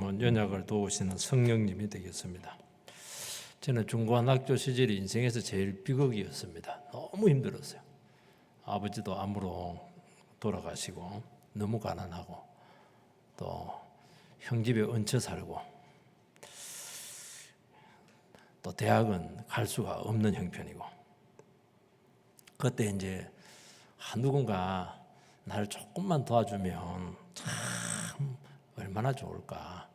말씀은 연약을 도우시는 성령님이 되겠습니다. 저는 중고등학교 시절이 인생에서 제일 비극이었습니다. 너무 힘들었어요. 아버지도 암으로 돌아가시고 너무 가난하고 또 형집에 얹혀 살고 또 대학은 갈 수가 없는 형편이고 그때 이제 누군가 나를 조금만 도와주면 참 얼마나 좋을까.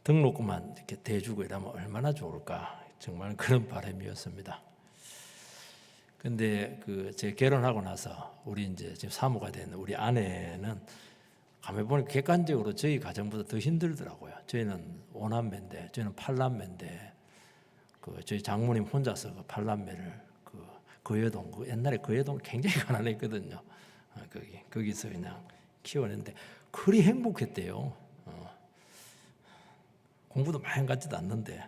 등록금만 이렇게 대주고 이러면 얼마나 좋을까. 정말 그런 바람이었습니다. 근데 제 결혼하고 나서 우리 이제 지금 사모가 된 우리 아내는 가만히 보니까 객관적으로 저희 가정보다 더 힘들더라고요. 저희는 5남매인데 저희는 8남매인데 저희 장모님 혼자서 8남매를 거여동 옛날에 거여동 굉장히 가난했거든요. 거기서 그냥 키워냈는데 그리 행복했대요. 공부도 많이 가지도 않는데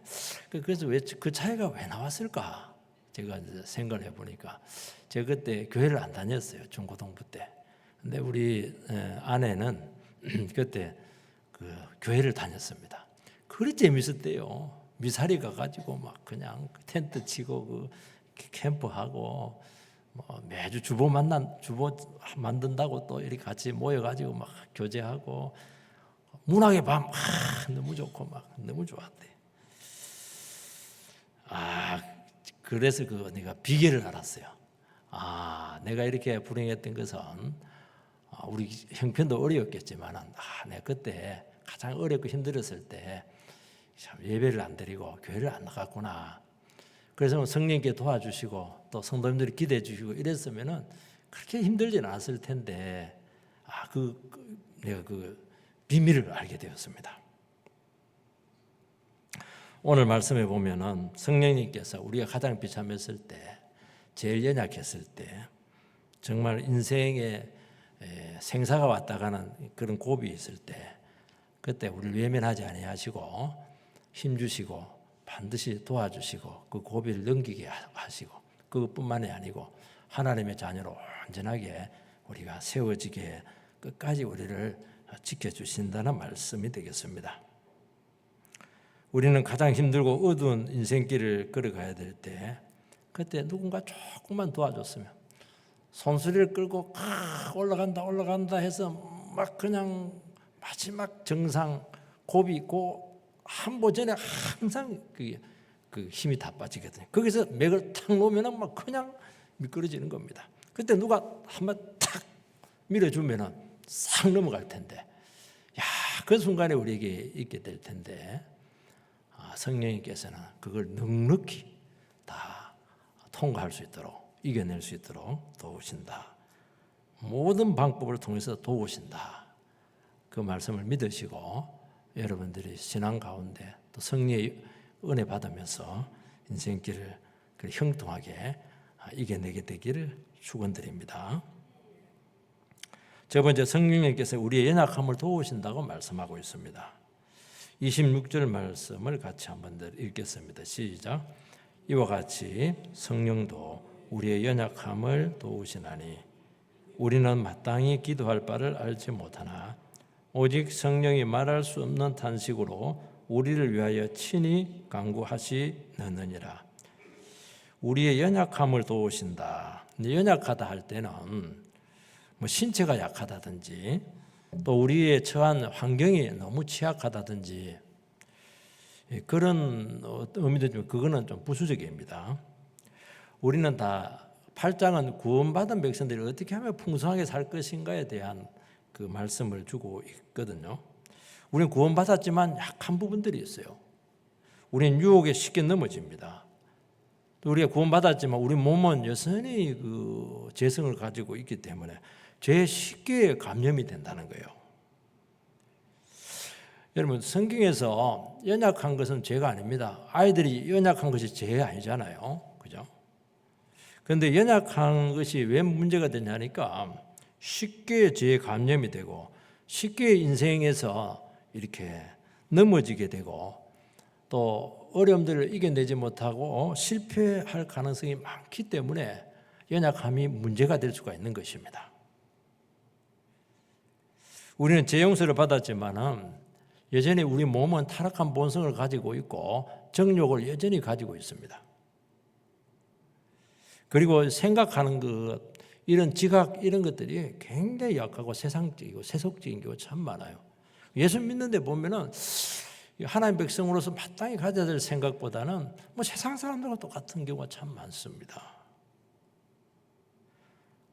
그래서 왜 그 차이가 왜 나왔을까? 제가 이제 생각을 해보니까 제가 그때 교회를 안 다녔어요. 중고등부 때. 근데 우리 아내는 그때 교회를 다녔습니다. 그리 재밌었대요. 미사리 가가지고 막 그냥 텐트 치고 캠프하고 매주 주보 만든다고 또 이렇게 같이 모여가지고 막 교제하고 문학의 밤 너무 좋고 막 너무 좋았대. 그래서 내가 비결을 알았어요. 내가 이렇게 불행했던 것은 우리 형편도 어려웠겠지만 내가 그때 가장 어렵고 힘들었을 때 참 예배를 안 드리고 교회를 안 나갔구나. 그래서 성령께 도와주시고 또 성도님들이 기대해 주시고 이랬으면은 그렇게 힘들지는 않았을 텐데 내가 비밀을 알게 되었습니다. 오늘 말씀에 보면은 성령님께서 우리가 가장 비참했을 때, 제일 연약했을 때, 정말 인생에 생사가 왔다 가는 그런 고비 있을 때, 그때 우리를 외면하지 아니하시고 힘주시고 반드시 도와주시고 그 고비를 넘기게 하시고 그것뿐만이 아니고 하나님의 자녀로 온전하게 우리가 세워지게 끝까지 우리를 지켜주신다는 말씀이 되겠습니다. 우리는 가장 힘들고 어두운 인생길을 걸어가야 될 때 그때 누군가 조금만 도와줬으면 손수리를 끌고 올라간다 해서 막 그냥 마지막 정상 고비 있고 한보 전에 항상 그 힘이 다 빠지거든요. 거기서 맥을 탁 놓으면 막 그냥 미끄러지는 겁니다. 그때 누가 한번 탁 밀어주면 싹 넘어갈 텐데, 그 순간에 우리에게 있게 될 텐데, 성령님께서는 그걸 넉넉히 다 통과할 수 있도록 이겨낼 수 있도록 도우신다. 모든 방법을 통해서 도우신다. 그 말씀을 믿으시고 여러분들이 신앙 가운데 또 성령의 은혜 받으면서 인생길을 형통하게 이겨내게 되기를 축원드립니다. 첫 번째, 성령님께서 우리의 연약함을 도우신다고 말씀하고 있습니다. 26절 말씀을 같이 한번 더 읽겠습니다. 시작. 이와 같이 성령도 우리의 연약함을 도우시나니 우리는 마땅히 기도할 바를 알지 못하나 오직 성령이 말할 수 없는 탄식으로 우리를 위하여 친히 간구하시느니라. 우리의 연약함을 도우신다. 연약하다 할 때는 신체가 약하다든지 또 우리의 처한 환경이 너무 취약하다든지 그런 의미도 좀 그거는 좀 부수적입니다. 우리는 다 8장은 구원받은 백성들이 어떻게 하면 풍성하게 살 것인가에 대한 그 말씀을 주고 있거든요. 우리는 구원받았지만 약한 부분들이 있어요. 우리는 유혹에 쉽게 넘어집니다. 또 우리가 구원받았지만 우리 몸은 여전히 그 죄성을 가지고 있기 때문에 죄에 쉽게 감염이 된다는 거예요. 여러분, 성경에서 연약한 것은 죄가 아닙니다. 아이들이 연약한 것이 죄가 아니잖아요. 그죠? 그런데 연약한 것이 왜 문제가 되냐니까 쉽게 죄에 감염이 되고 쉽게 인생에서 이렇게 넘어지게 되고 또 어려움들을 이겨내지 못하고 실패할 가능성이 많기 때문에 연약함이 문제가 될 수가 있는 것입니다. 우리는 죄 용서를 받았지만은 여전히 우리 몸은 타락한 본성을 가지고 있고 정욕을 여전히 가지고 있습니다. 그리고 생각하는 것, 이런 지각 이런 것들이 굉장히 약하고 세상적이고 세속적인 경우가 참 많아요. 예수 믿는 데 보면은 하나님 백성으로서 마땅히 가져야 될 생각보다는 뭐 세상 사람들과 똑같은 경우가 참 많습니다.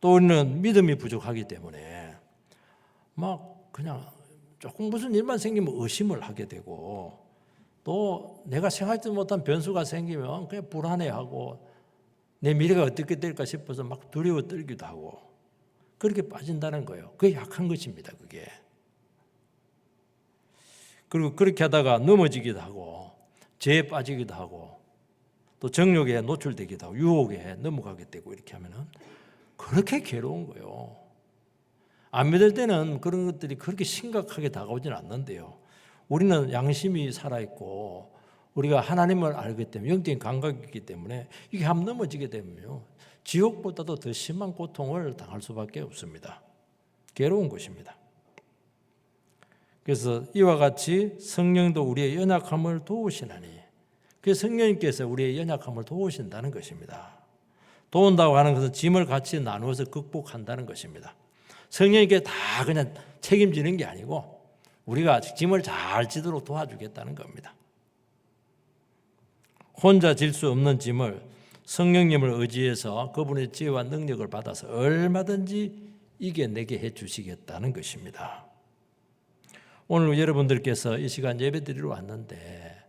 또 우리는 믿음이 부족하기 때문에 막 그냥 조금 무슨 일만 생기면 의심을 하게 되고, 또 내가 생각하지 못한 변수가 생기면 그냥 불안해하고 내 미래가 어떻게 될까 싶어서 막 두려워 떨기도 하고 그렇게 빠진다는 거예요. 그게 약한 것입니다. 그게. 그리고 그렇게 하다가 넘어지기도 하고 죄에 빠지기도 하고 또 정욕에 노출되기도 하고 유혹에 넘어가게 되고, 이렇게 하면은 그렇게 괴로운 거예요. 안 믿을 때는 그런 것들이 그렇게 심각하게 다가오지는 않는데요. 우리는 양심이 살아있고 우리가 하나님을 알기 때문에 영적인 감각이 있기 때문에 이게 한번 넘어지게 되면요, 지옥보다도 더 심한 고통을 당할 수밖에 없습니다. 괴로운 것입니다. 그래서 이와 같이 성령도 우리의 연약함을 도우시나니, 그 성령님께서 우리의 연약함을 도우신다는 것입니다. 도운다고 하는 것은 짐을 같이 나누어서 극복한다는 것입니다. 성령님께 다 그냥 책임지는 게 아니고 우리가 짐을 잘 지도록 도와주겠다는 겁니다. 혼자 질 수 없는 짐을 성령님을 의지해서 그분의 지혜와 능력을 받아서 얼마든지 이겨내게 해주시겠다는 것입니다. 오늘 여러분들께서 이 시간 예배드리러 왔는데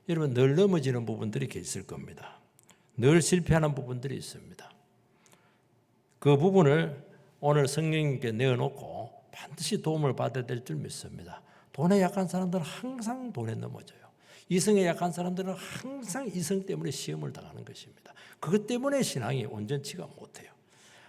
여러분 늘 넘어지는 부분들이 있을 겁니다. 늘 실패하는 부분들이 있습니다. 그 부분을 오늘 성령님께 내어놓고 반드시 도움을 받아야 될 줄 믿습니다. 돈에 약한 사람들은 항상 돈에 넘어져요. 이성에 약한 사람들은 항상 이성 때문에 시험을 당하는 것입니다. 그것 때문에 신앙이 온전치가 못해요.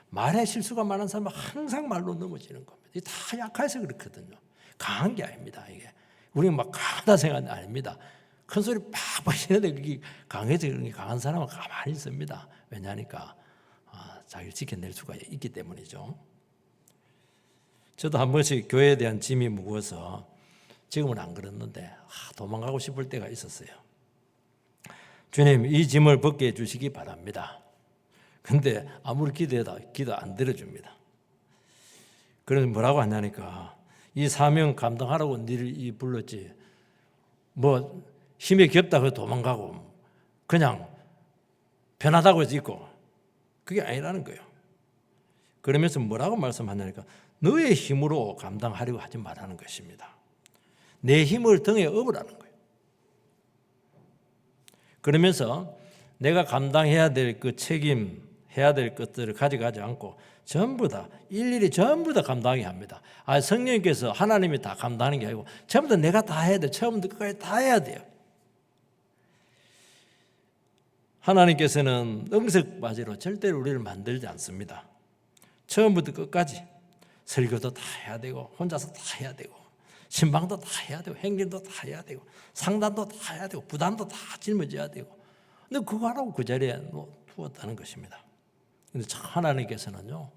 말에 실수가 많은 사람은 항상 말로 넘어지는 겁니다. 이게 다 약해서 그렇거든요. 강한 게 아닙니다. 이게 우리는 막 강하다 생각은 아닙니다. 큰 소리 팍팍 치는데 그게 강해서 그런 게, 강한 사람은 가만히 있습니다. 왜냐하니까 자기를 지켜낼 수가 있기 때문이죠. 저도 한 번씩 교회에 대한 짐이 무거워서, 지금은 안 그랬는데 도망가고 싶을 때가 있었어요. 주님, 이 짐을 벗게 해주시기 바랍니다. 근데 아무리 기도해도 기도 안 들어줍니다. 그래서 뭐라고 하냐니까, 이 사명 감당하라고 니를 불렀지 뭐 힘에 겹다고 도망가고 그냥 편하다고 해서 있고, 그게 아니라는 거예요. 그러면서 뭐라고 말씀하냐니까, 너의 힘으로 감당하려고 하지 말라는 것입니다. 내 힘을 등에 업으라는 거예요. 그러면서 내가 감당해야 될 그 책임, 해야 될 것들을 가져가지 않고 전부 다 일일이 전부 다 감당하게 합니다. 성령님께서, 하나님이 다 감당하는 게 아니고 전부 다 내가 다 해야 돼. 처음부터 끝까지 다 해야 돼요. 하나님께서는 응석바지로 절대로 우리를 만들지 않습니다. 처음부터 끝까지 설교도 다 해야 되고, 혼자서 다 해야 되고, 신방도 다 해야 되고, 행진도 다 해야 되고, 상담도 다 해야 되고, 부담도 다 짊어져야 되고, 근데 그거 하라고 그 자리에 두었다는 것입니다. 근데 참 하나님께서는요,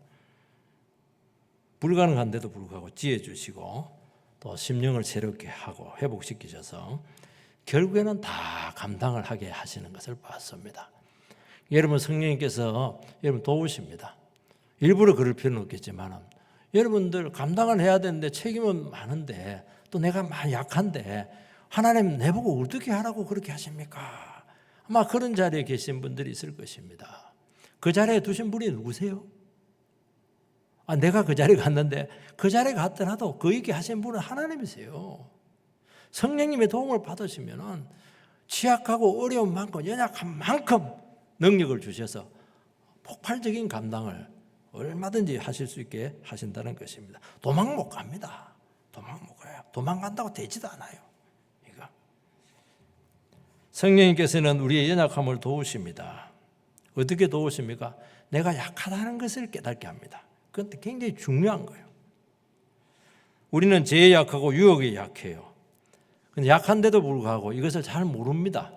불가능한데도 불구하고 지혜 주시고 또 심령을 새롭게 하고 회복시키셔서 결국에는 다 감당을 하게 하시는 것을 봤습니다. 여러분, 성령님께서 여러분 도우십니다. 일부러 그럴 필요는 없겠지만 여러분들 감당을 해야 되는데 책임은 많은데 또 내가 많이 약한데 하나님 내보고 어떻게 하라고 그렇게 하십니까? 아마 그런 자리에 계신 분들이 있을 것입니다. 그 자리에 두신 분이 누구세요? 내가 그 자리에 갔는데, 그 자리에 갔더라도 그 있게 하신 분은 하나님이세요. 성령님의 도움을 받으시면 취약하고 어려운 만큼, 연약한 만큼 능력을 주셔서 폭발적인 감당을 얼마든지 하실 수 있게 하신다는 것입니다. 도망 못 갑니다. 도망 못 가요. 도망간다고 되지도 않아요. 이거. 성령님께서는 우리의 연약함을 도우십니다. 어떻게 도우십니까? 내가 약하다는 것을 깨닫게 합니다. 그건 굉장히 중요한 거예요. 우리는 죄에 약하고 유혹에 약해요. 근데 약한데도 불구하고 이것을 잘 모릅니다.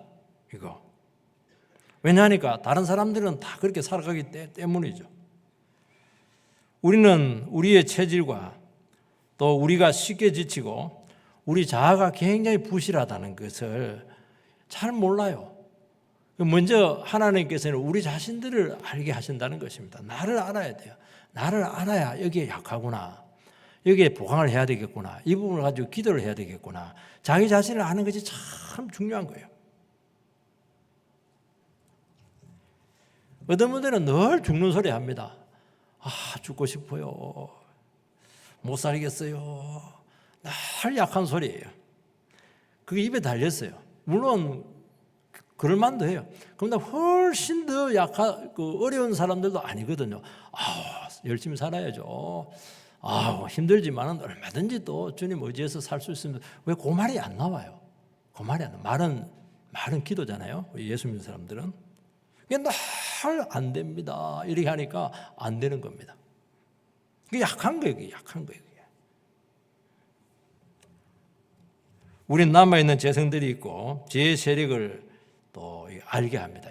이거. 왜냐하니까 다른 사람들은 다 그렇게 살아가기 때문이죠. 우리는 우리의 체질과 또 우리가 쉽게 지치고 우리 자아가 굉장히 부실하다는 것을 잘 몰라요. 먼저 하나님께서는 우리 자신들을 알게 하신다는 것입니다. 나를 알아야 돼요. 나를 알아야 여기에 약하구나. 여기에 보강을 해야 되겠구나. 이 부분을 가지고 기도를 해야 되겠구나. 자기 자신을 아는 것이 참 중요한 거예요. 어떤 분들은 늘 죽는 소리 합니다. 죽고 싶어요. 못 살겠어요. 늘 약한 소리예요. 그게 입에 달렸어요. 물론 그럴 만도 해요. 그런데 훨씬 더 약한 어려운 사람들도 아니거든요. 열심히 살아야죠. 힘들지만 얼마든지 또 주님 의지해서 살 수 있습니다. 왜 그 말이 안 나와요? 그 말이 안 나와요. 말은 기도잖아요. 예수 믿는 사람들은. 이게 늘 안 됩니다. 이렇게 하니까 안 되는 겁니다. 그게 약한 거예요. 그게 약한 거예요. 우린 남아있는 재성들이 있고 죄의 세력을 또 알게 합니다.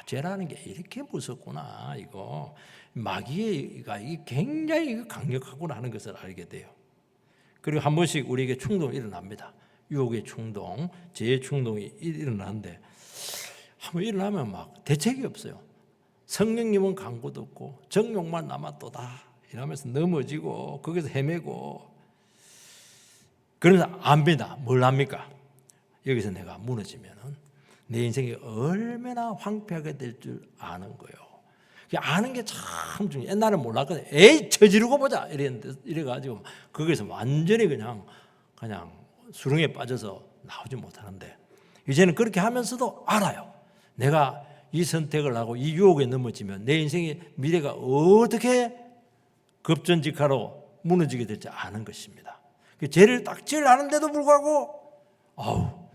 죄라는 게 이렇게 무섭구나. 이거 마귀가 이게 굉장히 강력하구나 하는 것을 알게 돼요. 그리고 한 번씩 우리에게 충동이 일어납니다. 유혹의 충동, 죄의 충동이 일어나는데 한번 일어나면 막 대책이 없어요. 성령님은 강구도 없고 정욕만 남았도다 이러면서 넘어지고 거기서 헤매고 그러면서 압니다. 뭘 합니까? 여기서 내가 무너지면은 내 인생이 얼마나 황폐하게 될 줄 아는 거예요. 아는 게 참 중요해요. 옛날에 몰랐거든요. 에이 저지르고 보자 이래가지고 거기서 완전히 그냥 수렁에 빠져서 나오지 못하는데 이제는 그렇게 하면서도 알아요. 내가 이 선택을 하고 이 유혹에 넘어지면 내 인생의 미래가 어떻게 급전직하로 무너지게 될지 아는 것입니다. 죄를 딱 제일 아는데도 불구하고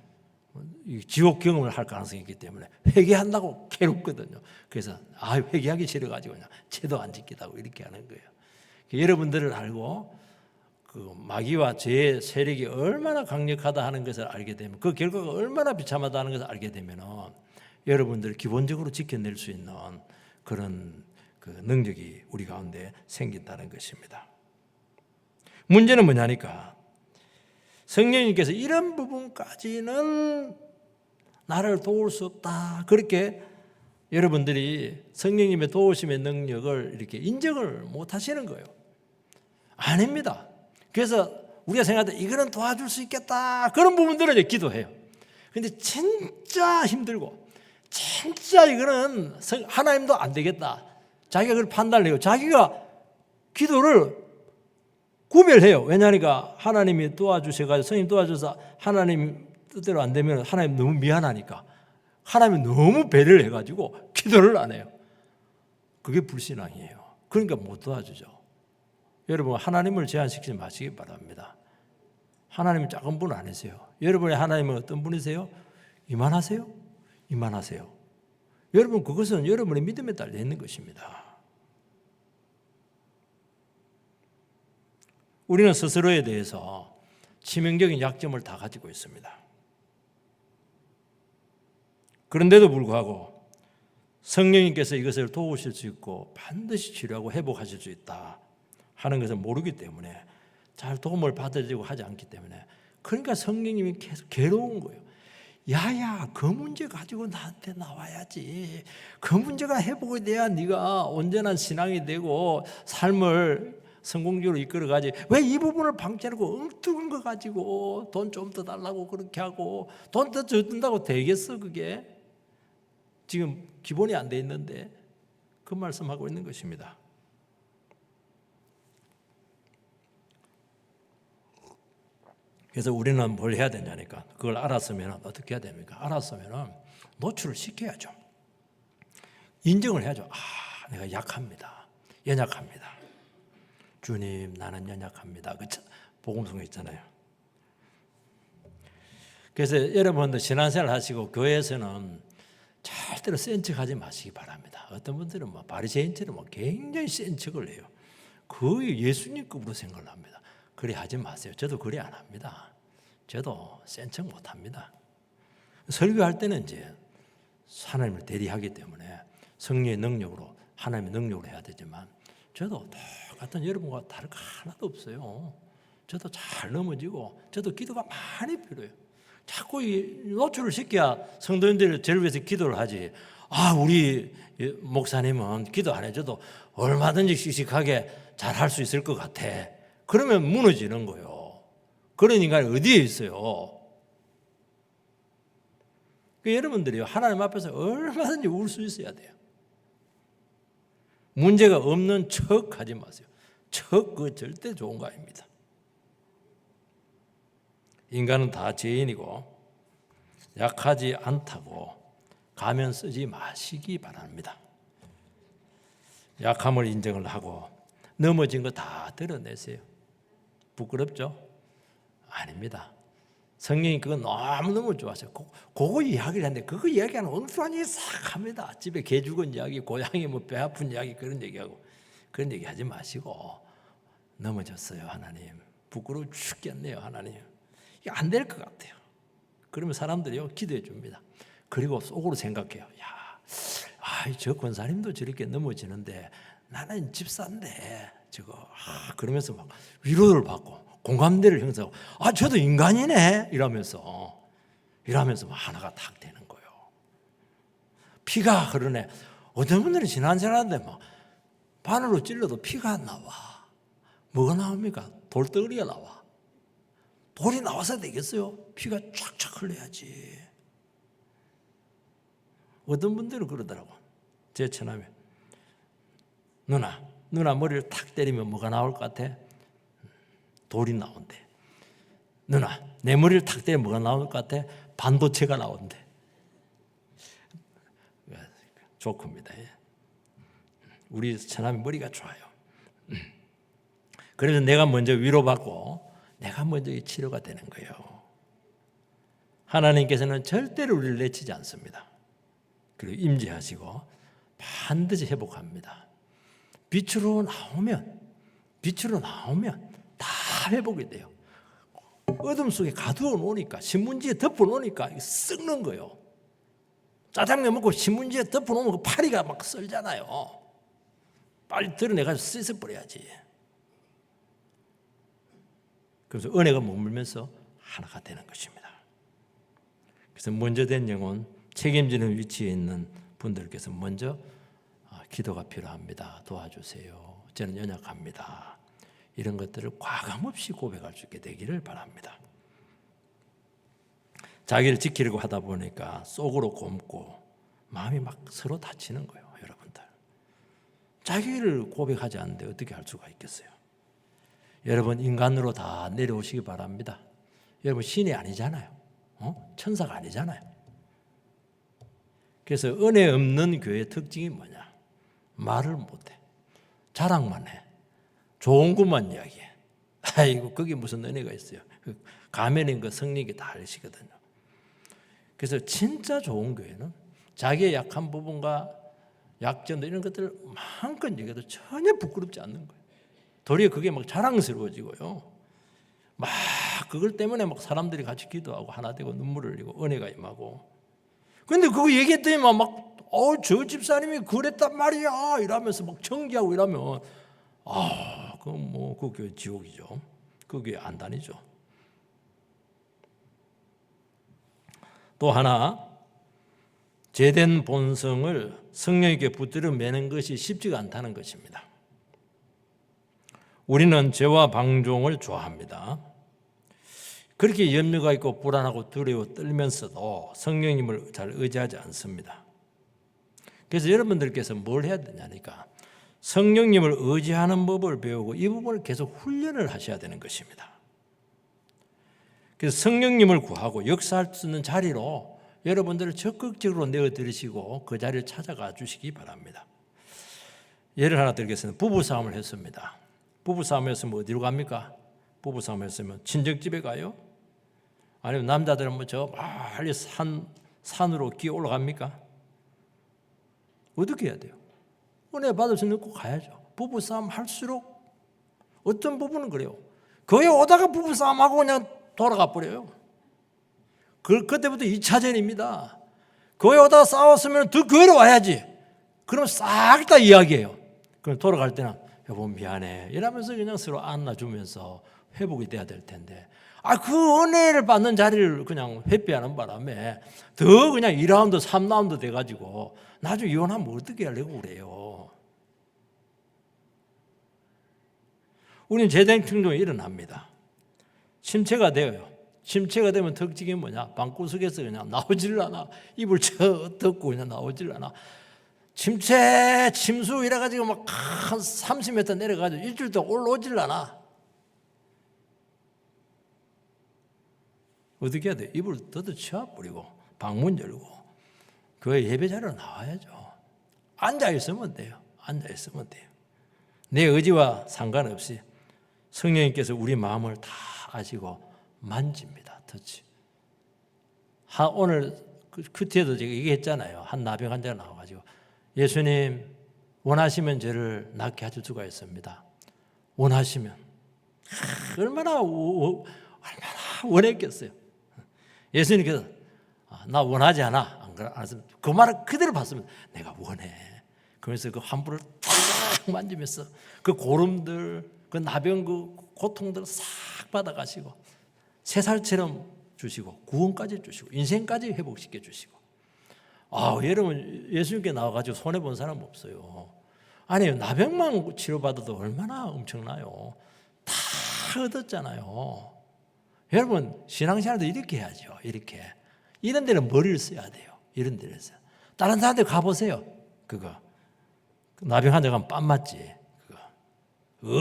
지옥 경험을 할 가능성이 있기 때문에 회개한다고 괴롭거든요. 그래서 회개하기 싫어가지고 그냥 죄도 안 지키다고 이렇게 하는 거예요. 여러분들을 알고 그 마귀와 죄의 세력이 얼마나 강력하다 하는 것을 알게 되면 그 결과가 얼마나 비참하다는 것을 알게 되면 여러분들 기본적으로 지켜낼 수 있는 그런 그 능력이 우리 가운데 생긴다는 것입니다. 문제는 뭐냐니까 성령님께서 이런 부분까지는 나를 도울 수 없다. 그렇게 여러분들이 성령님의 도우심의 능력을 이렇게 인정을 못 하시는 거예요. 아닙니다. 그래서 우리가 생각할 때 이거는 도와줄 수 있겠다. 그런 부분들은 이제 기도해요. 근데 진짜 힘들고 진짜 이거는 하나님도 안 되겠다. 자기가 그걸 판단을 해요. 자기가 기도를 구별해요. 왜냐하니까 하나님이 도와주셔가지고 성님 도와줘서 하나님 뜻대로 안 되면 하나님 너무 미안하니까 하나님이 너무 배려를 해가지고 기도를 안 해요. 그게 불신앙이에요. 그러니까 못 도와주죠. 여러분 하나님을 제한시키지 마시기 바랍니다. 하나님은 작은 분 아니세요. 여러분의 하나님은 어떤 분이세요? 이만하세요? 이만하세요. 여러분 그것은 여러분의 믿음에 달려 있는 것입니다. 우리는 스스로에 대해서 치명적인 약점을 다 가지고 있습니다. 그런데도 불구하고 성령님께서 이것을 도우실 수 있고 반드시 치료하고 회복하실 수 있다 하는 것을 모르기 때문에 잘 도움을 받으려고 하지 않기 때문에 그러니까 성령님이 계속 괴로운 거예요. 야야 그 문제 가지고 나한테 나와야지. 그 문제가 회복이 돼야 네가 온전한 신앙이 되고 삶을 성공적으로 이끌어가지. 왜 이 부분을 방치하고 엉뚱한 거 가지고 돈 좀 더 달라고 그렇게 하고 돈 더 준다고 되겠어? 그게 지금 기본이 안 돼 있는데 그 말씀하고 있는 것입니다. 그래서 우리는 뭘 해야 되냐니까 그걸 알았으면 어떻게 해야 됩니까? 알았으면 노출을 시켜야죠. 인정을 해야죠. 내가 약합니다. 연약합니다. 주님 나는 연약합니다. 그 복음성에 있잖아요. 그래서 여러분도 신앙생활 하시고 교회에서는 절대로 센 척하지 마시기 바랍니다. 어떤 분들은 바리새인처럼 굉장히 센 척을 해요. 거의 예수님급으로 생각을 합니다. 그래 하지 마세요. 저도 그래 안 합니다. 저도 센 척 못 합니다. 설교할 때는 이제 하나님을 대리하기 때문에 성령의 능력으로 하나님의 능력으로 해야 되지만 저도 똑같은 여러분과 다를 거 하나도 없어요. 저도 잘 넘어지고 저도 기도가 많이 필요해요. 자꾸 이 노출을 시켜야 성도님들이 저를 위해서 기도를 하지. 우리 목사님은 기도 안 해줘도 얼마든지 씩씩하게 잘 할 수 있을 것 같아. 그러면 무너지는 거예요. 그런 인간이 어디에 있어요? 여러분들이 하나님 앞에서 얼마든지 울 수 있어야 돼요. 문제가 없는 척 하지 마세요. 그거 절대 좋은 거 아닙니다. 인간은 다 죄인이고 약하지 않다고 가면 쓰지 마시기 바랍니다. 약함을 인정을 하고 넘어진 거 다 드러내세요. 부끄럽죠? 아닙니다. 성령이 그거 너무너무 좋아하세요. 그거 이야기를 하는데 그거 이야기하는 엉뚱한 얘기 싹 합니다. 집에 개 죽은 이야기, 고양이 배 아픈 이야기 그런 얘기하고 그런 얘기 하지 마시고 넘어졌어요 하나님. 부끄러워 죽겠네요 하나님. 이게 안 될 것 같아요. 그러면 사람들이요 기도해 줍니다. 그리고 속으로 생각해요. 저 권사님도 저렇게 넘어지는데 나는 집사인데 저거 그러면서 막 위로를 받고 공감대를 형성하고 저도 인간이네 이러면서 막 하나가 탁 되는 거예요. 피가 흐르네. 어떤 분들은 신앙생활하는데 막 바늘로 찔러도 피가 안 나와. 뭐가 나옵니까? 돌덩어리가 나와. 돌이 나와서 되겠어요? 피가 쫙쫙 흘러야지. 어떤 분들은 그러더라고. 제 처남에 누나 머리를 탁 때리면 뭐가 나올 것 같아? 돌이 나온대. 누나 내 머리를 탁 때리면 뭐가 나올 것 같아? 반도체가 나온대. 조크입니다. 우리 처남이 머리가 좋아요. 그래서 내가 먼저 위로받고 내가 먼저 치료가 되는 거예요. 하나님께서는 절대로 우리를 내치지 않습니다. 그리고 임재하시고 반드시 회복합니다. 빛으로 나오면 다 회복이 돼요. 어둠 속에 가두어 놓으니까 신문지에 덮어 놓으니까 썩는 거예요. 짜장면 먹고 신문지에 덮어 놓으면 그 파리가 막 썰잖아요. 빨리 드러내가지고 씻어버려야지. 그래서 은혜가 머물면서 하나가 되는 것입니다. 그래서 먼저 된 영혼, 책임지는 위치에 있는 분들께서 먼저 기도가 필요합니다. 도와주세요. 저는 연약합니다. 이런 것들을 과감없이 고백할 수 있게 되기를 바랍니다. 자기를 지키려고 하다 보니까 속으로 곪고 마음이 막 서로 다치는 거예요. 여러분들. 자기를 고백하지 않는데 어떻게 할 수가 있겠어요? 여러분 인간으로 다 내려오시기 바랍니다. 여러분 신이 아니잖아요. 천사가 아니잖아요. 그래서 은혜 없는 교회의 특징이 뭐냐? 말을 못해. 자랑만 해. 좋은 것만 이야기해. 아이고 거기 무슨 은혜가 있어요. 가면인 거 성령이 다 아시거든요. 그래서 진짜 좋은 교회는 자기의 약한 부분과 약점들 이런 것들을 마음껏 얘기해도 전혀 부끄럽지 않는 거예요. 도리어 그게 막 자랑스러워지고요. 막 그걸 때문에 막 사람들이 같이 기도하고 하나 되고 눈물을 흘리고 은혜가 임하고. 근데 그거 얘기했더니 막 저 집사님이 그랬단 말이야 이러면서 막 청기하고 이러면 그건 뭐 그 교회 지옥이죠. 그 교회 안 다니죠. 또 하나 제된 본성을 성령에게 붙들어 매는 것이 쉽지가 않다는 것입니다. 우리는 죄와 방종을 좋아합니다. 그렇게 염려가 있고 불안하고 두려워 떨면서도 성령님을 잘 의지하지 않습니다. 그래서 여러분들께서 뭘 해야 되냐니까 성령님을 의지하는 법을 배우고 이 부분을 계속 훈련을 하셔야 되는 것입니다. 그래서 성령님을 구하고 역사할 수 있는 자리로 여러분들을 적극적으로 내어드리시고 그 자리를 찾아가 주시기 바랍니다. 예를 하나 드리겠습니다. 부부싸움을 했습니다. 부부싸움 했으면 어디로 갑니까? 부부싸움 했으면 친정집에 가요? 아니면 남자들은 뭐 저 멀리 산으로 기어 올라갑니까? 어떻게 해야 돼요? 은혜 받을 수 있는 꼭 가야죠. 부부싸움 할수록 어떤 부분은 그래요. 거기 오다가 부부싸움하고 그냥 돌아가 버려요. 그때부터 2차전입니다. 거기 오다가 싸웠으면 더 교회로 와야지. 그럼 싹 다 이야기해요. 그럼 돌아갈 때는 여보 미안해 이러면서 그냥 서로 안아주면서 회복이 돼야 될 텐데 그 은혜를 받는 자리를 그냥 회피하는 바람에 더 그냥 2라운드 3라운드 돼가지고 나중에 이혼하면 어떻게 하려고 그래요. 우리는 재생충동이 일어납니다. 침체가 돼요. 침체가 되면 특징이 뭐냐? 방구석에서 그냥 나오질 않아. 입을 덮고 그냥 나오질 않아. 침체, 침수 이래가지고 막 한 30m 내려가지고 일주일 동안 올라오질 않아. 어떻게 해야 돼? 입을 닫아 치워버리고 방문 열고 교회 예배자로 나와야죠. 앉아있으면 돼요. 앉아있으면 돼요. 내 의지와 상관없이 성령님께서 우리 마음을 다 아시고 만집니다. 터치. 오늘 그 뒤에도 제가 얘기했잖아요. 한 나병 환자가 나와가지고 예수님 원하시면 저를 낫게 하실 수가 있습니다. 원하시면 얼마나 원했겠어요. 예수님께서 나 원하지 않아. 그 말을 그대로 봤으면 내가 원해. 그래서 그 환부를 탁 만지면서 그 고름들, 그 나병, 그 고통들을 싹 받아가시고 새 살처럼 주시고 구원까지 주시고 인생까지 회복시켜 주시고. 여러분 예수님께 나와가지고 손해 본 사람 없어요. 아니 나병만 치료받아도 얼마나 엄청나요. 다 얻었잖아요. 여러분 신앙생활도 이렇게 해야죠. 이렇게 이런 데는 머리를 써야 돼요. 이런 데서 다른 사람들 가보세요. 그거 나병 환자 가면 빰 맞지. 그거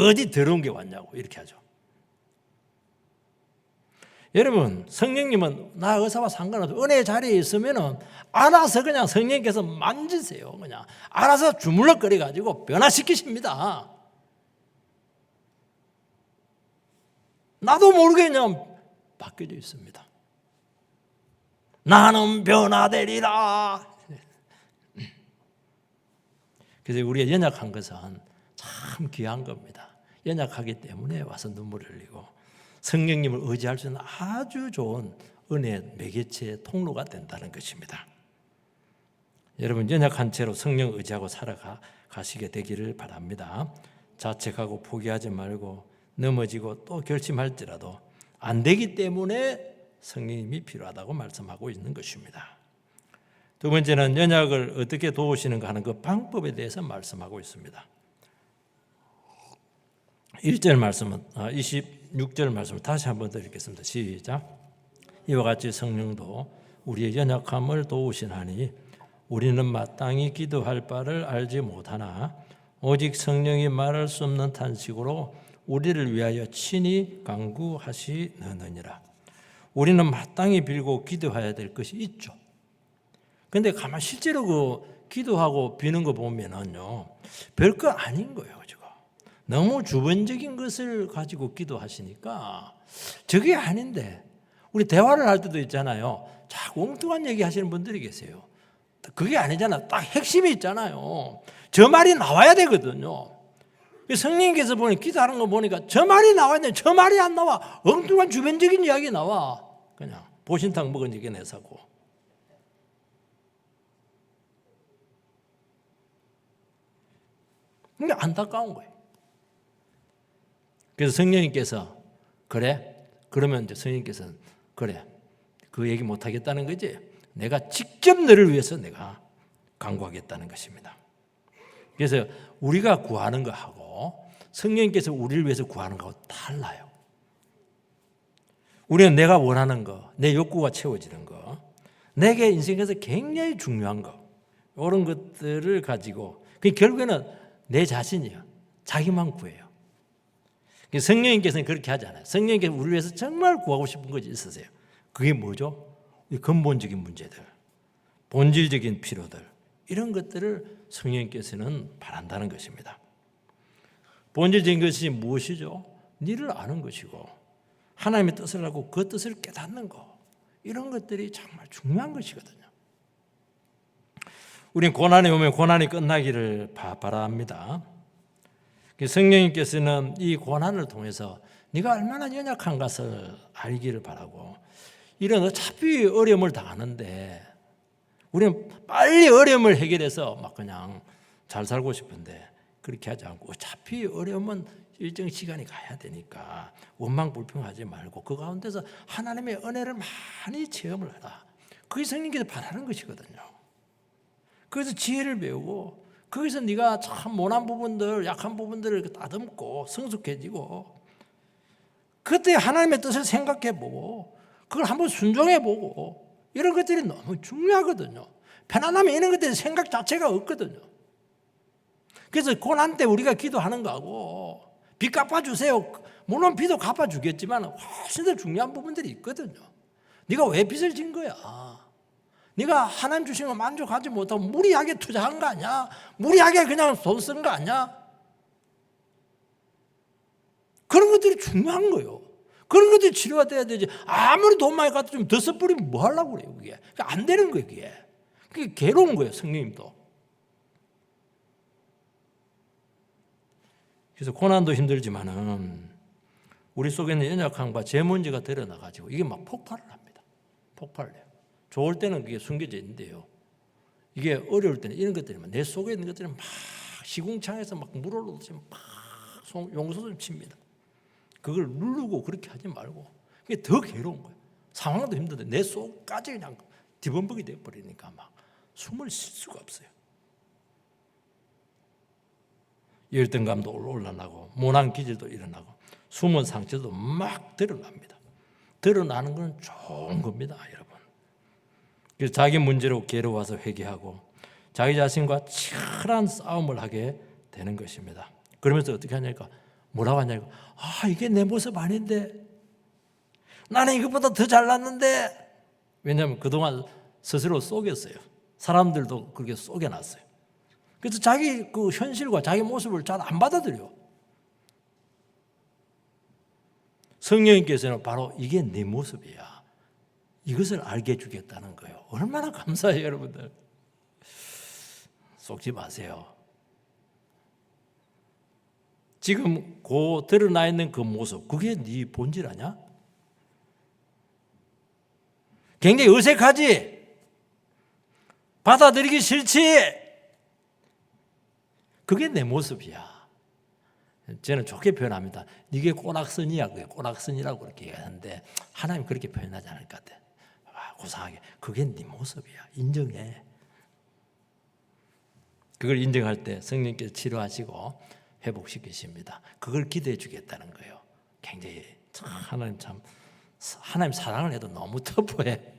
어디 더러운 게 왔냐고 이렇게 하죠. 여러분 성령님은 나 의사와 상관없이 은혜의 자리에 있으면은 알아서 그냥 성령님께서 만지세요. 그냥 알아서 주물럭거려 가지고 변화시키십니다. 나도 모르게 그냥 바뀌어져 있습니다. 나는 변화되리라. 그래서 우리가 연약한 것은 참 귀한 겁니다. 연약하기 때문에 와서 눈물을 흘리고 성령님을 의지할 수 있는 아주 좋은 은혜 매개체 통로가 된다는 것입니다. 여러분 연약한 채로 성령 의지하고 살아가시게 되기를 바랍니다. 자책하고 포기하지 말고 넘어지고 또 결심할지라도 안 되기 때문에 성령님이 필요하다고 말씀하고 있는 것입니다. 두 번째는 연약을 어떻게 도우시는가 하는 그 방법에 대해서 말씀하고 있습니다. 1절 말씀은 26절 말씀을 다시 한번 더 읽겠습니다. 시작. 이와 같이 성령도 우리의 연약함을 도우시나니 우리는 마땅히 기도할 바를 알지 못하나 오직 성령이 말할 수 없는 탄식으로 우리를 위하여 친히 간구하시느니라. 우리는 마땅히 빌고 기도해야 될 것이 있죠. 근데 가만 실제로 그 기도하고 비는 거 보면은요, 별거 아닌 거예요. 너무 주변적인 것을 가지고 기도하시니까 저게 아닌데 우리 대화를 할 때도 있잖아요. 자꾸 엉뚱한 얘기 하시는 분들이 계세요. 그게 아니잖아. 딱 핵심이 있잖아요. 저 말이 나와야 되거든요. 성령님께서 보니 기도하는 거 보니까 저 말이 나와야 돼. 저 말이 안 나와. 엉뚱한 주변적인 이야기 나와. 그냥 보신탕 먹은 얘기 내사고. 근데 안타까운 거예요. 그래서 성령님께서 그래? 그러면 이제 성령님께서는 그래. 그 얘기 못 하겠다는 거지. 내가 직접 너를 위해서 내가 간구하겠다는 것입니다. 그래서 우리가 구하는 거하고 성령님께서 우리를 위해서 구하는 거하고 달라요. 우리는 내가 원하는 거, 내 욕구가 채워지는 거, 내게 인생에서 굉장히 중요한 거, 이런 것들을 가지고 결국에는 내 자신이요. 자기만 구해요. 성령님께서는 그렇게 하지 않아요. 성령님께서 우리를 위해서 정말 구하고 싶은 것이 있으세요. 그게 뭐죠? 근본적인 문제들, 본질적인 필요들, 이런 것들을 성령님께서는 바란다는 것입니다. 본질적인 것이 무엇이죠? 니를 아는 것이고 하나님의 뜻을 알고 그 뜻을 깨닫는 것, 이런 것들이 정말 중요한 것이거든요. 우리는 고난에 오면 고난이 끝나기를 바랍니다. 성령님께서는 이 고난을 통해서 네가 얼마나 연약한 것을 알기를 바라고, 이런 어차피 어려움을 당하는데 우리는 빨리 어려움을 해결해서 막 그냥 잘 살고 싶은데 그렇게 하지 않고 어차피 어려움은 일정 시간이 가야 되니까 원망불평하지 말고 그 가운데서 하나님의 은혜를 많이 체험을 하라. 그게 성령께서 바라는 것이거든요. 그래서 지혜를 배우고 거기서 네가 참 모난 부분들, 약한 부분들을 다듬고 성숙해지고 그때 하나님의 뜻을 생각해보고 그걸 한번 순종해보고 이런 것들이 너무 중요하거든요. 편안하면 이런 것들이 생각 자체가 없거든요. 그래서 고난 때 우리가 기도하는 거하고 빚 갚아주세요. 물론 빚도 갚아주겠지만 훨씬 더 중요한 부분들이 있거든요. 네가 왜 빚을 진 거야? 네가 하나님 주신 거 만족하지 못하고 무리하게 투자한 거 아니야? 무리하게 그냥 돈 쓴 거 아니야? 그런 것들이 중요한 거예요. 그런 것들이 치료가 돼야 되지. 아무리 돈 많이 갖다 좀 더 써버리면 뭐 하려고 그래요, 그게. 안 되는 거예요, 그게. 그게 괴로운 거예요, 성령님도. 그래서 고난도 힘들지만은 우리 속에는 연약함과 제 문제가 드러나가지고 이게 막 폭발을 합니다. 폭발을 해요. 좋을 때는 그게 숨겨져 있는데요. 이게 어려울 때는 이런 것들이 내 속에 있는 것들이 막 시궁창에서 막 물어오듯이 막 용서 좀 칩니다. 그걸 누르고 그렇게 하지 말고 그게 더 괴로운 거예요. 상황도 힘든데 내 속까지 그냥 뒤범벅이 되어버리니까 막 숨을 쉴 수가 없어요. 열등감도 올라나고 모난 기질도 일어나고 숨은 상처도 막 드러납니다. 드러나는 건 좋은 겁니다, 여러분. 그래서 자기 문제로 괴로워서 회개하고 자기 자신과 치열한 싸움을 하게 되는 것입니다. 그러면서 어떻게 하냐니까 뭐라고 하냐니까 이게 내 모습 아닌데 나는 이것보다 더 잘났는데 왜냐하면 그동안 스스로 속였어요. 사람들도 그렇게 속여놨어요. 그래서 자기 그 현실과 자기 모습을 잘 안 받아들여. 성령님께서는 바로 이게 네 모습이야. 이것을 알게 해주겠다는 거예요. 얼마나 감사해요, 여러분들. 속지 마세요. 지금 그 드러나 있는 그 모습, 그게 네 본질 아니야? 굉장히 어색하지? 받아들이기 싫지? 그게 내 모습이야. 저는 좋게 표현합니다. 이게 꼬락선이야. 꼬락선이라고 그렇게 얘기하는데 하나님 그렇게 표현하지 않을 것 같아. 고상하게. 그게 네 모습이야. 인정해. 그걸 인정할 때 성령께서 치료하시고 회복시키십니다. 그걸 기대해 주겠다는 거예요. 굉장히 하나님 사랑을 해도 너무 터프해.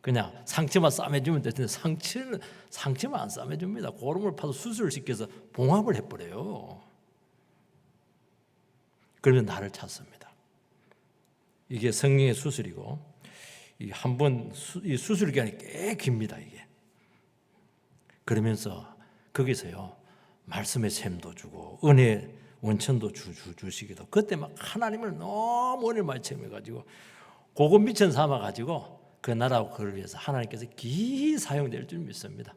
그냥 상처만 싸매주면 되는데 상처만 안 싸매줍니다. 고름을 파서 수술을 시켜서 봉합을 해버려요. 그러면 나를 찾습니다. 이게 성령의 수술이고 한번 이 수술 기간이 꽤 깁니다. 이게 그러면서 거기서요 말씀의 샘도 주고 은혜 원천도 주시기도 그때 막 하나님을 너무 은혜를 많이 체험해가지고 그거 미천 삼아가지고 그 나라와 그를 위해서 하나님께서 기이 사용될 줄 믿습니다.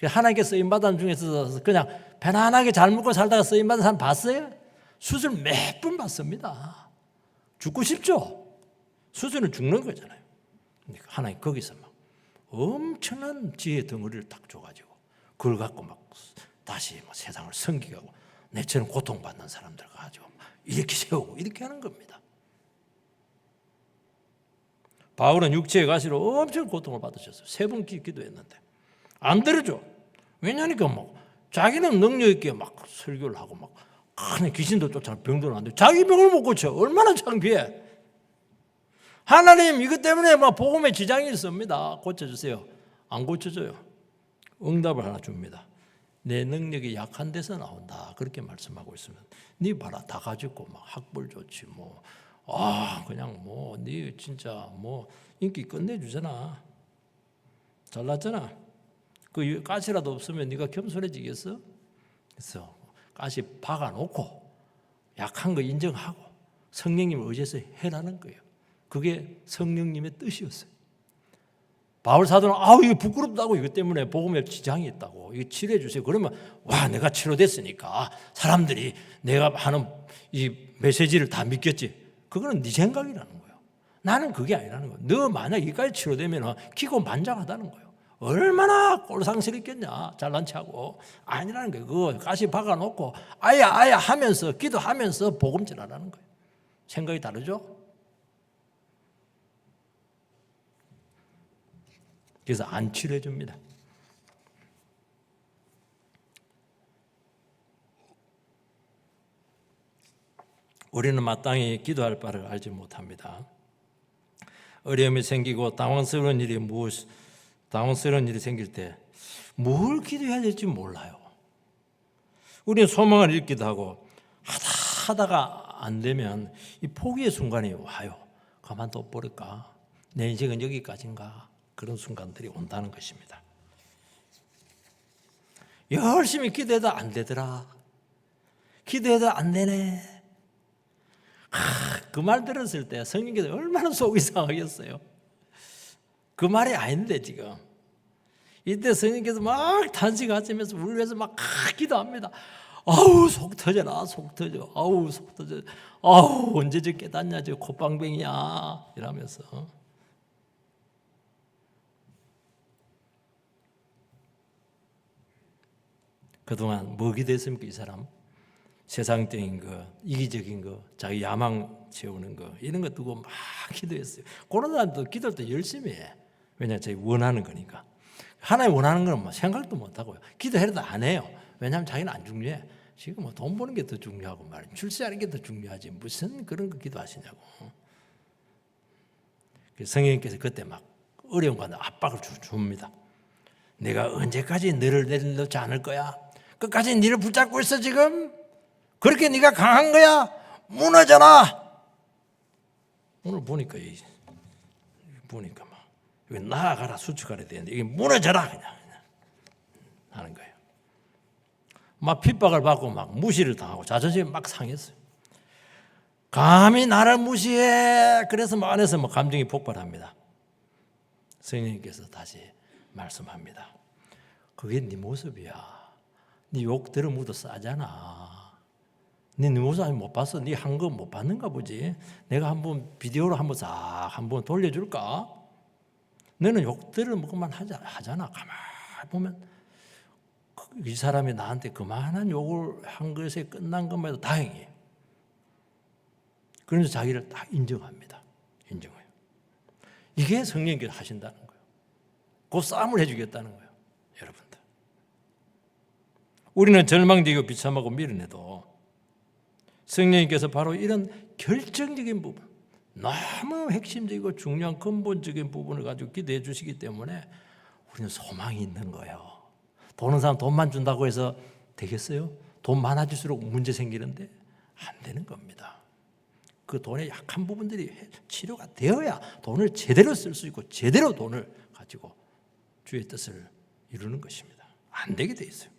하나님께 쓰임받은 중에서 그냥 편안하게 잘 먹고 살다가 쓰임받은 사람 봤어요? 수술 몇 번 받습니다. 죽고 싶죠? 수술은 죽는 거잖아요. 하나님 거기서 막 엄청난 지혜 덩어리를 딱 줘가지고 그걸 갖고 막 다시 세상을 섬기고 내처럼 고통받는 사람들 가지고 이렇게 세우고 이렇게 하는 겁니다. 바울은 육체의 가시로 엄청 고통을 받으셨어요. 3번 기도했는데 안 들어줘. 왜냐니까 막 자기는 능력 있게 막 설교를 하고 막 귀신도 쫓아 병도 안 돼. 자기 병을 못 고쳐. 얼마나 창피해. 하나님 이것 때문에 막 복음에 지장이 있습니다. 고쳐주세요. 안 고쳐줘요. 응답을 하나 줍니다. 내 능력이 약한 데서 나온다. 그렇게 말씀하고 있으면 네 봐라 다 가지고 막 학벌 좋지 뭐. 그냥 뭐 네 진짜 뭐 인기 끝내주잖아. 잘났잖아. 그 가시라도 없으면 네가 겸손해지겠어? 그래서 가시 박아놓고 약한 거 인정하고 성령님을 의지해서 해라는 거예요. 그게 성령님의 뜻이었어요. 바울 사도는 이거 부끄럽다고 이것 때문에 복음에 지장이 있다고 이거 치료해 주세요. 그러면 내가 치료됐으니까 사람들이 내가 하는 이 메시지를 다 믿겠지. 그거는 네 생각이라는 거예요. 나는 그게 아니라는 거예요. 너 만약 이까지 치료되면 기고만장하다는 거예요. 얼마나 꼴상스럽겠냐. 잘난 체하고. 아니라는 거예요. 그거 가시 박아놓고 아야 하면서 기도하면서 복음 전하라는 거예요. 생각이 다르죠? 그래서 안 치료해 줍니다. 우리는 마땅히 기도할 바를 알지 못합니다. 어려움이 생기고 당황스러운 일이 생길 때 뭘 기도해야 될지 몰라요. 우리는 소망을 잃기도 하고 하다가 안 되면 이 포기의 순간이 와요. 가만둬 버릴까? 내 인생은 여기까지인가? 그런 순간들이 온다는 것입니다. 열심히 기도해도 안 되더라. 기도해도 안 되네. 그 말 들었을 때 성령께서 얼마나 속이 상하겠어요. 그 말이 아닌데 지금. 이때 성령께서 막 탄식하시면서 울면서 막 기도합니다. 아우 속 터져라 속 터져. 아우 속 터져. 아우 언제 저 깨닫냐 저 콧방뱅이야 이러면서. 그동안 뭐 기도했습니까 이 사람? 세상적인 거, 이기적인 거, 자기 야망 채우는 거 이런 거 두고 막 기도했어요. 그런 사람도 기도할 때 열심히 해. 왜냐하면 자기 원하는 거니까. 하나님 원하는 건 뭐 생각도 못 하고요. 기도해도 안 해요. 왜냐하면 자기는 안 중요해. 지금 뭐 돈 버는 게 더 중요하고 말이야. 출세하는 게 더 중요하지. 무슨 그런 거 기도하시냐고. 성령님께서 그때 막 어려운 가운데 압박을 줍니다. 내가 언제까지 너를 내려놓지 않을 거야? 끝까지 너를 붙잡고 있어 지금? 그렇게 네가 강한 거야? 무너져라. 오늘 보니까 막 여기 나아가라 수축하라 되는데 이게 무너져라 그냥 하는 거예요. 막 핍박을 받고 막 무시를 당하고 자존심이 막 상했어요. 감히 나를 무시해. 그래서 막 안에서 막 감정이 폭발합니다. 성령님께서 다시 말씀합니다. 그게 네 모습이야. 네 욕 들어무도 싸잖아. 네 모습 못 봤어? 네 한 거 못 봤는가 보지? 내가 한번 비디오로 한번 돌려줄까? 너는 욕 들어먹기만 하잖아. 가만히 보면 이 사람이 나한테 그만한 욕을 한 것에 끝난 것만 해도 다행이에요. 그러면서 자기를 딱 인정합니다. 인정해요. 이게 성령께서 하신다는 거예요. 그 싸움을 해주겠다는 거예요. 여러분들. 우리는 절망되고 비참하고 미련해도 성령님께서 바로 이런 결정적인 부분, 너무 핵심적이고 중요한 근본적인 부분을 가지고 기도해 주시기 때문에 우리는 소망이 있는 거예요. 보는 사람 돈만 준다고 해서 되겠어요? 돈 많아질수록 문제 생기는데 안 되는 겁니다. 그 돈의 약한 부분들이 치료가 되어야 돈을 제대로 쓸 수 있고 제대로 돈을 가지고 주의 뜻을 이루는 것입니다. 안 되게 돼 있어요.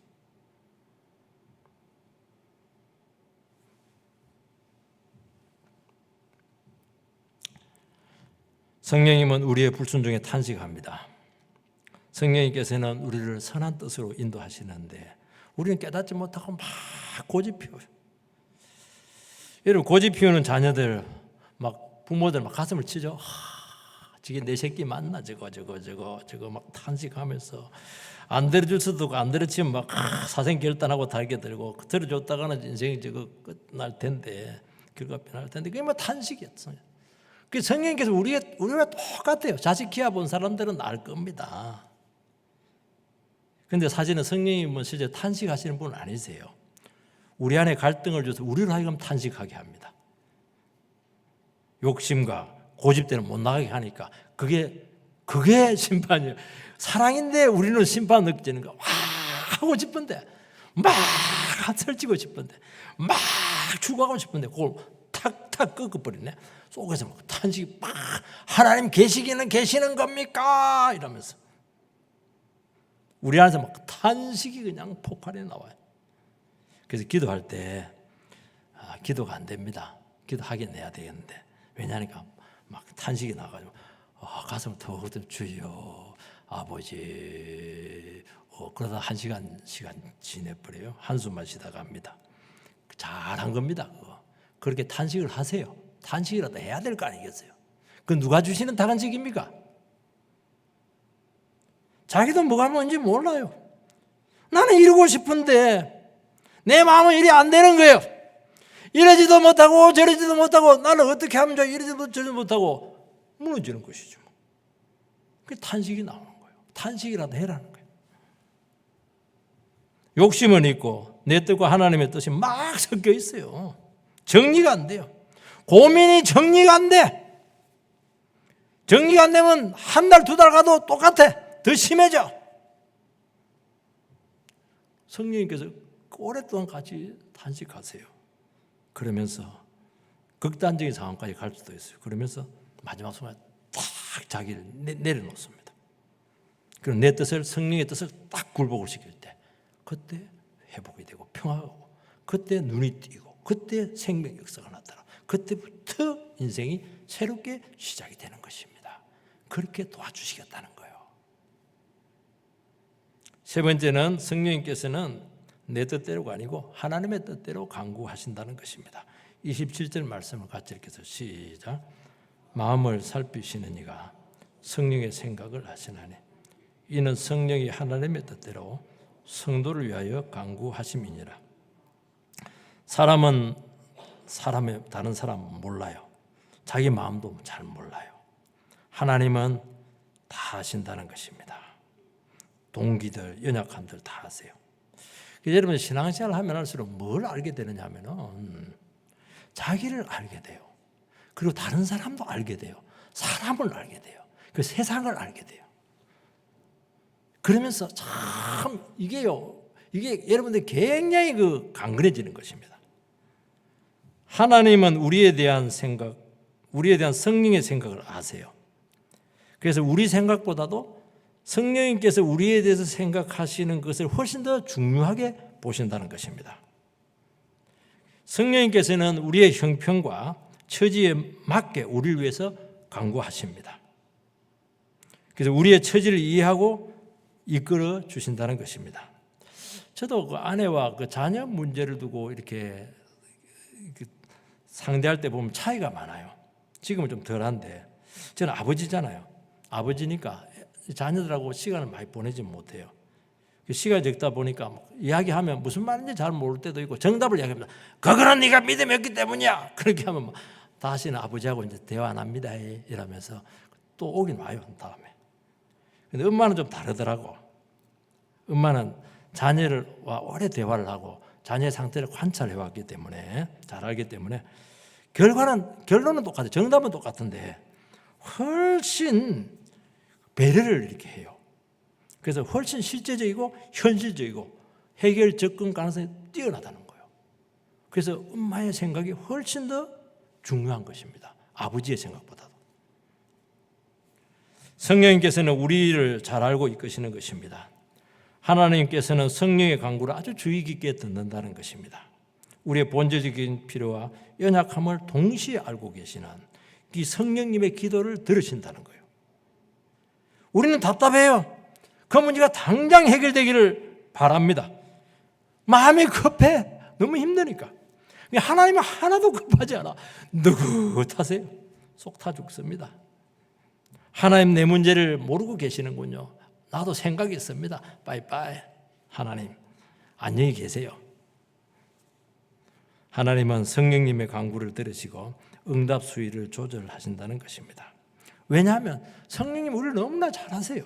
성령님은 우리의 불순종에 탄식합니다. 성령님께서는 우리를 선한 뜻으로 인도하시는데 우리는 깨닫지 못하고 막 고집 피워요. 여러분 고집 피우는 자녀들 막 부모들 막 가슴을 치죠. 저게 내 새끼 맞나 저거 막 탄식하면서 안 들어줄 수도 없고 안 들어치면 막 사생 결단하고 달게 들고 들어줬다가는 인생이 저거 끝날 텐데 결과 변할 텐데 그게 뭐 탄식이었어요. 그 성령님께서 우리가 똑같아요. 자식 키워 본 사람들은 알 겁니다. 그런데 사실은 성령님은 실제 탄식하시는 분은 아니세요. 우리 안에 갈등을 줘서 우리를 하여금 탄식하게 합니다. 욕심과 고집대로 못 나가게 하니까 그게 심판이에요. 사랑인데 우리는 심판 느끼는 거 하고 싶은데 막 설치고 싶은데 막 추구하고 싶은데 그걸 탁탁 꺾어버리네. 속에서 막 탄식이 막 하나님 계시기는 계시는 겁니까? 이러면서 우리 안에서 막 탄식이 그냥 폭발해 나와요. 그래서 기도할 때 기도가 안 됩니다. 기도하긴 해야 되겠는데 왜냐하니까 막 탄식이 나가지고 가슴을 턱 주여 아버지 그러다 시간 지내버려요. 한숨만 쉬다가 합니다. 잘한 겁니다. 그렇게 탄식을 하세요. 탄식이라도 해야 될 거 아니겠어요? 그 누가 주시는 탄식입니까? 자기도 뭐가 뭔지 몰라요. 나는 이루고 싶은데 내 마음은 일이 안 되는 거예요. 이러지도 못하고 저러지도 못하고 나는 어떻게 하면 좋아 이러지도 저러지도 못하고 무너지는 것이죠. 그 탄식이 나오는 거예요. 탄식이라도 해라는 거예요. 욕심은 있고 내 뜻과 하나님의 뜻이 막 섞여 있어요. 정리가 안 돼요. 고민이 정리가 안 돼. 정리가 안 되면 한 달, 두 달 가도 똑같아. 더 심해져. 성령님께서 오랫동안 같이 탄식하세요. 그러면서 극단적인 상황까지 갈 수도 있어요. 그러면서 마지막 순간에 딱 자기를 내려놓습니다. 그럼 내 뜻을 성령의 뜻을 딱 굴복을 시킬 때 그때 회복이 되고 평화가 오고 그때 눈이 띄고 그때 생명 역사가 나타나고 그때부터 인생이 새롭게 시작이 되는 것입니다. 그렇게 도와주시겠다는 거예요. 세 번째는 성령님께서는 내 뜻대로가 아니고 하나님의 뜻대로 간구하신다는 것입니다. 27절 말씀을 같이 읽겠습니다. 시작. 마음을 살피시는 이가 성령의 생각을 하시나니 이는 성령이 하나님의 뜻대로 성도를 위하여 간구하심이니라. 사람은 다른 사람은 몰라요. 자기 마음도 잘 몰라요. 하나님은 다 아신다는 것입니다. 동기들, 연약함들 다 아세요. 여러분 신앙생활 하면 할수록 뭘 알게 되느냐 하면은 자기를 알게 돼요. 그리고 다른 사람도 알게 돼요. 사람을 알게 돼요. 그 세상을 알게 돼요. 그러면서 참 이게 여러분들 굉장히 강건해지는 것입니다. 하나님은 우리에 대한 성령의 생각을 아세요. 그래서 우리 생각보다도 성령님께서 우리에 대해서 생각하시는 것을 훨씬 더 중요하게 보신다는 것입니다. 성령님께서는 우리의 형편과 처지에 맞게 우리를 위해서 간구하십니다. 그래서 우리의 처지를 이해하고 이끌어 주신다는 것입니다. 저도 그 아내와 그 자녀 문제를 두고 이렇게 상대할 때 보면 차이가 많아요. 지금은 좀 덜한데 저는 아버지잖아요. 아버지니까 자녀들하고 시간을 많이 보내지 못해요. 시간이 적다 보니까 이야기하면 무슨 말인지 잘 모를 때도 있고 정답을 이야기합니다. 그거는 네가 믿음이 없기 때문이야. 그렇게 하면 다시는 아버지하고 이제 대화 안 합니다. 이러면서 또 오긴 와요. 다음에. 근데 엄마는 좀 다르더라고. 엄마는 자녀와 오래 대화를 하고 자녀의 상태를 관찰해 왔기 때문에 잘 알기 때문에 결론은 똑같아요. 정답은 똑같은데 훨씬 배려를 이렇게 해요. 그래서 훨씬 실제적이고 현실적이고 해결 접근 가능성이 뛰어나다는 거예요. 그래서 엄마의 생각이 훨씬 더 중요한 것입니다. 아버지의 생각보다도. 성령님께서는 우리를 잘 알고 이끄시는 것입니다. 하나님께서는 성령의 간구를 아주 주의 깊게 듣는다는 것입니다. 우리의 본질적인 필요와 연약함을 동시에 알고 계시는 이 성령님의 기도를 들으신다는 거예요. 우리는 답답해요. 그 문제가 당장 해결되기를 바랍니다. 마음이 급해. 너무 힘드니까. 하나님은 하나도 급하지 않아. 느긋하세요. 속 타 죽습니다. 하나님 내 문제를 모르고 계시는군요. 나도 생각이 있습니다. 빠이빠이. 하나님 안녕히 계세요. 하나님은 성령님의 간구를 들으시고 응답 수위를 조절하신다는 것입니다. 왜냐하면 성령님 우리를 너무나 잘 아세요.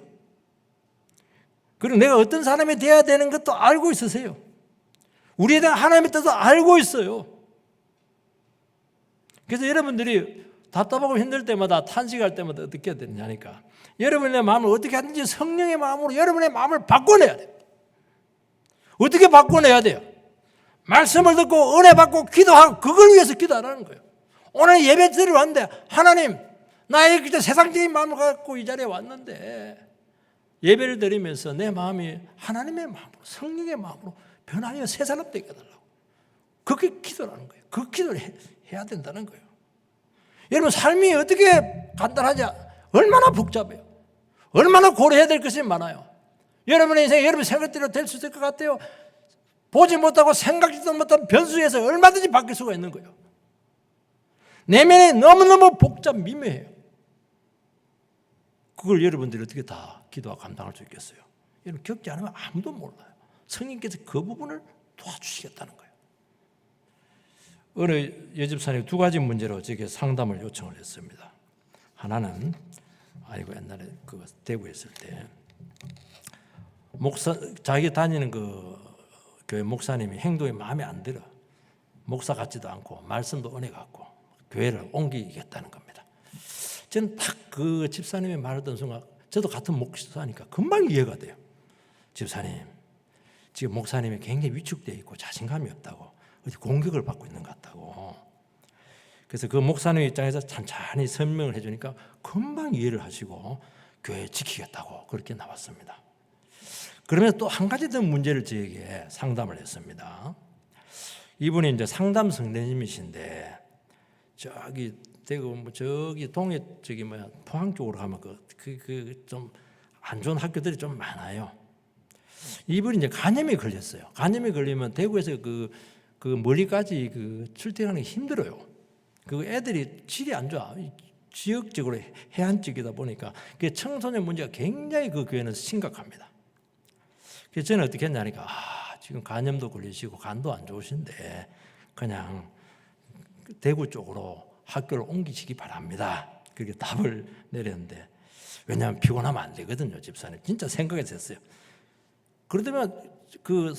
그리고 내가 어떤 사람이 되어야 되는 것도 알고 있으세요. 우리에 대한 하나님의 뜻도 알고 있어요. 그래서 여러분들이 답답하고 힘들 때마다 탄식할 때마다 어떻게 해야 되느냐니까 여러분의 마음을 어떻게 하든지 성령의 마음으로 여러분의 마음을 바꿔내야 돼요. 어떻게 바꿔내야 돼요? 말씀을 듣고 은혜 받고 기도하고 그걸 위해서 기도하라는 거예요. 오늘 예배 드리러 왔는데 하나님 나의 그때 세상적인 마음을 갖고 이 자리에 왔는데 예배를 드리면서 내 마음이 하나님의 마음으로 성령의 마음으로 변하여 새 사람 되게 해달라고 그렇게 기도하는 거예요. 그 기도를 해야 된다는 거예요. 여러분 삶이 어떻게 간단하지 얼마나 복잡해요. 얼마나 고려해야 될 것이 많아요. 여러분의 인생이 여러분 생각대로 될 수 있을 것 같아요. 보지 못하고 생각지도 못한 변수에서 얼마든지 바뀔 수가 있는 거예요. 내면이 너무너무 복잡 미묘해요. 그걸 여러분들이 어떻게 다 기도하고 감당할 수 있겠어요? 여러분 겪지 않으면 아무도 몰라요. 성령께서 그 부분을 도와주시겠다는 거예요. 어느 여집사님 두 가지 문제로 제게 상담을 요청을 했습니다. 하나는 옛날에 그 대구에 있을 때 자기 다니는 그 교회 목사님이 행동이 마음에 안 들어. 목사 같지도 않고 말씀도 은혜 같고 교회를 옮기겠다는 겁니다. 저는 딱 그 집사님이 말했던 순간 저도 같은 목사니까 금방 이해가 돼요. 집사님, 지금 목사님이 굉장히 위축되어 있고 자신감이 없다고 어디 공격을 받고 있는 것 같다고. 그래서 그 목사님 입장에서 천천히 설명을 해주니까 금방 이해를 하시고 교회 지키겠다고 그렇게 나왔습니다. 그러면 또 한 가지 더 문제를 저에게 상담을 했습니다. 이분이 이제 상담 성대님이신데 저기 대구 저기 동해 포항 쪽으로 가면 좀 안 좋은 학교들이 좀 많아요. 이분이 이제 간염에 걸렸어요. 간염에 걸리면 대구에서 그 멀리까지 출퇴근하기 힘들어요. 그 애들이 질이 안 좋아. 지역적으로 해안 쪽이다 보니까 그 청소년 문제가 굉장히 그 교회는 심각합니다. 그래서 저는 어떻게 했냐니까 지금 간염도 걸리시고 간도 안 좋으신데 그냥 대구 쪽으로 학교를 옮기시기 바랍니다. 그렇게 답을 내렸는데 왜냐하면 피곤하면 안 되거든요. 집사님 진짜 생각해서 했어요. 그러더니 그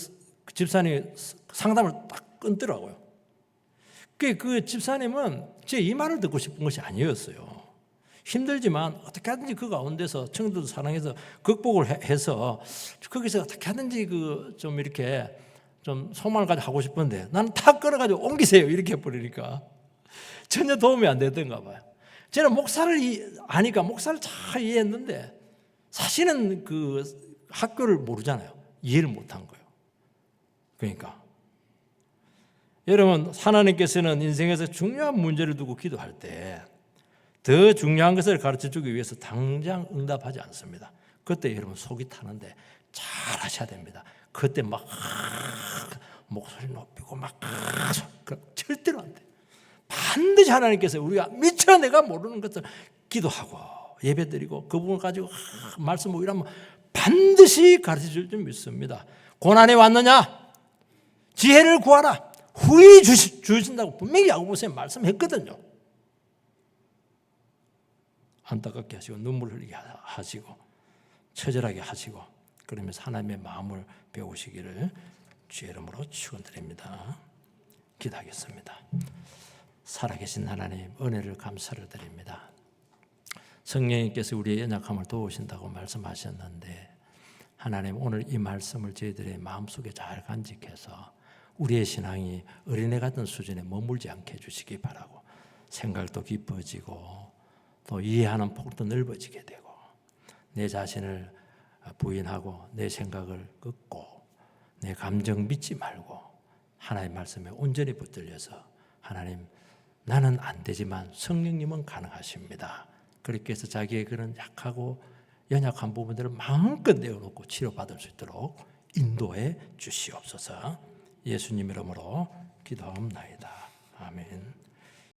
집사님이 상담을 딱 끊더라고요. 그 집사님은 제 이 말을 듣고 싶은 것이 아니었어요. 힘들지만 어떻게 하든지 그 가운데서 청도도 사랑해서 극복을 해서 거기서 어떻게 하든지 좀 이렇게 좀 소망을 가지고 하고 싶은데 나는 탁 끌어가지고 옮기세요 이렇게 해버리니까 전혀 도움이 안 되던가 봐요. 저는 목사를 아니까 목사를 잘 이해했는데 사실은 그 학교를 모르잖아요. 이해를 못한 거예요. 그러니까 여러분 하나님께서는 인생에서 중요한 문제를 두고 기도할 때 더 중요한 것을 가르쳐주기 위해서 당장 응답하지 않습니다. 그때 여러분 속이 타는데 잘 하셔야 됩니다. 그때 막 목소리 높이고 막 절대로 안 돼. 반드시 하나님께서 우리가 미처 내가 모르는 것을 기도하고 예배드리고 그 부분을 가지고 말씀 이러면 반드시 가르쳐줄 줄 믿습니다. 고난이 왔느냐? 지혜를 구하라. 후히 주신다고 분명히 야고보서에 말씀했거든요. 안타깝게 하시고 눈물 흘리게 하시고 처절하게 하시고 그러면서 하나님의 마음을 배우시기를 주의 이름으로 축원드립니다. 기도하겠습니다. 살아계신 하나님 은혜를 감사를 드립니다. 성령님께서 우리의 연약함을 도우신다고 말씀하셨는데 하나님 오늘 이 말씀을 저희들의 마음속에 잘 간직해서 우리의 신앙이 어린애 같은 수준에 머물지 않게 해주시기 바라고 생각도 깊어지고 또 이해하는 폭도 넓어지게 되고 내 자신을 부인하고 내 생각을 꺾고 내 감정 믿지 말고 하나님의 말씀에 온전히 붙들려서 하나님 나는 안 되지만 성령님은 가능하십니다. 그렇게 해서 자기의 그런 약하고 연약한 부분들을 마음껏 내어놓고 치료받을 수 있도록 인도해 주시옵소서. 예수님 이름으로 기도하옵나이다. 아멘.